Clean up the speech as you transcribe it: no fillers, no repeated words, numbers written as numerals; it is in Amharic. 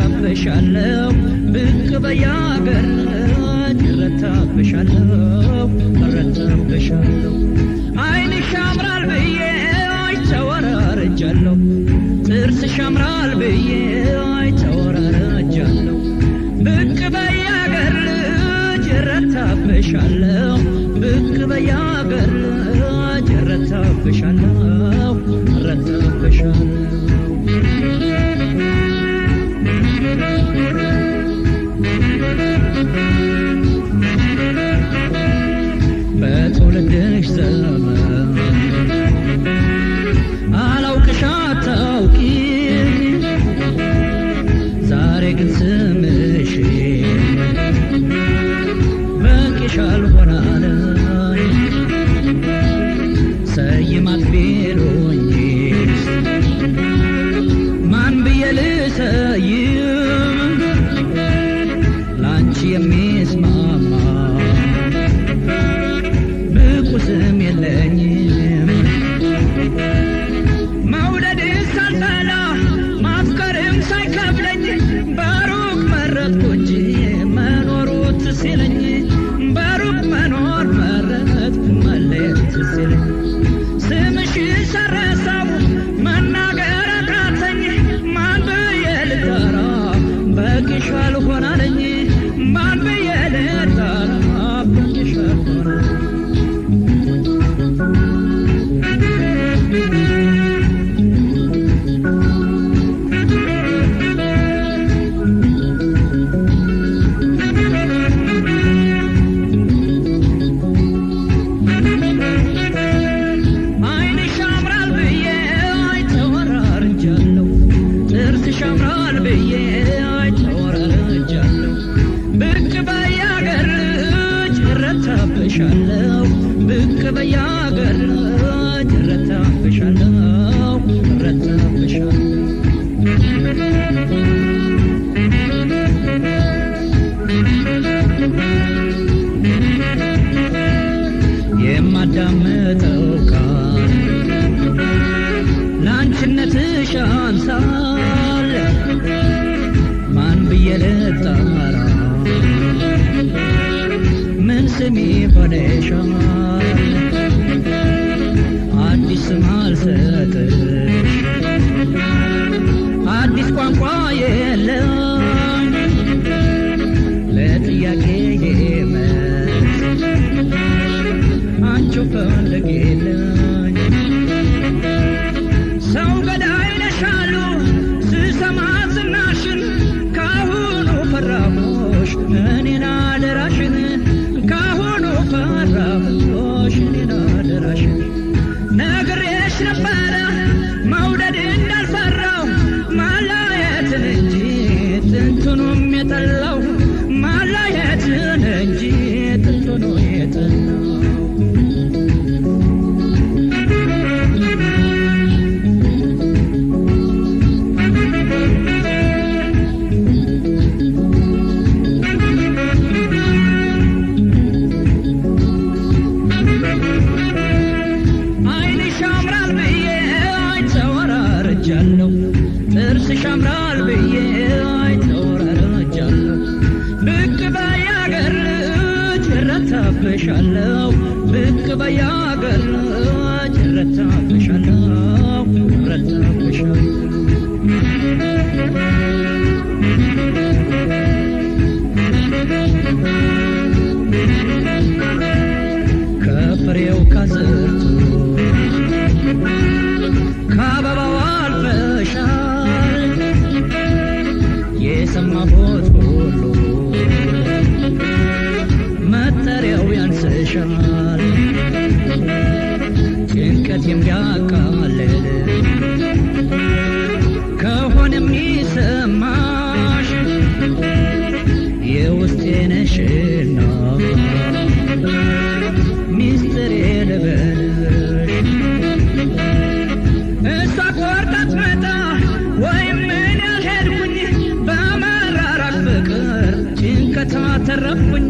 ረታብሻለሁ ብቅ በያገር ረታብሻለሁ ረታብሻለሁ ዓይንሽ ያምራል ብዬ ተወራርጃለሁ ጥርስሽ ያምራል ብዬ ተወራርጃለሁ ብቅ በያገር ረታብሻለሁ ብቅ በያገር ረታብሻለሁ ረታብሻለሁ በትውልድሽ ዘመን አላውቅሽ አታውቂኝ ዛሬ ግን ስምሽ በቂሻል ሆናለኝ ሰይማት ቢሉኝስ ማን ብዬ ልሰይም ላንቺ የሚስማማ ብቁ ስም የለኝም መውደድን ሳልጠላ ማፍቀርም ሳይከብደኝ በሩቅ መረጥኩ እንጂ መኖሩ ትዝ ይለኝ በሩቅ መኖር መረጥኩ መለየት ትዝ ይለኝ ስምሽን ሰረሳው መናገር አቃተኝ ማን ብዬ ልጠራ በቂሽ አልሆናለኝ ማን ብዬ ልጠራ በቂሽ አልሆናለኝ ብቅ በያገር ረታብሻለሁ ረታብሻለሁ የማዳምጠው ቃል ላንቺነትሽ አንሳል ማን ብዬ ልጠራ ምን ስሜ ሆነሻል አዲስ ስም አልሰጥሽ አዲስ ቋንቋ የለም ለጥያቄዬ መልስ አንቺው ፈልጊልኝ ሰው ገዳይ ነሽ አሉ ስሰማ ዝናሽን ካሁኑ ፈራሁሽ እኔን አደራሽን ካሁኑ ፈራሁሽ እኔን አደራሽን ነግሬሽ ነበረ መውደድ እንዳልፈራው ማላየትን እንጂ ጥንቱንም የጠላው ማላየትን እንጂ ጥንቱኑ የጠላው ጥርስሽ ያምራል ብዬ ተወራርጃለሁ ብቅ በያገር ረታብሻለሁ ብቅ በያገር ረታብሻለሁ ረታብሻለሁ ከፍሬው ካዝርቱ ከአበባው አልፈሻል የሰማሁት ሁሉ መጠሪያው ያንስሻል ጭንቀት የሚያቃልል ከሆነ የሚሰማሽ የውስጤ ነሽና ሚስጥሬ ልበልሽ እሷ ቆርጣ ትመጣ ወይም ምን ያልሄድኩኝ በመራራቅ ፍቅር ጭንቀት አተረፍኩኝ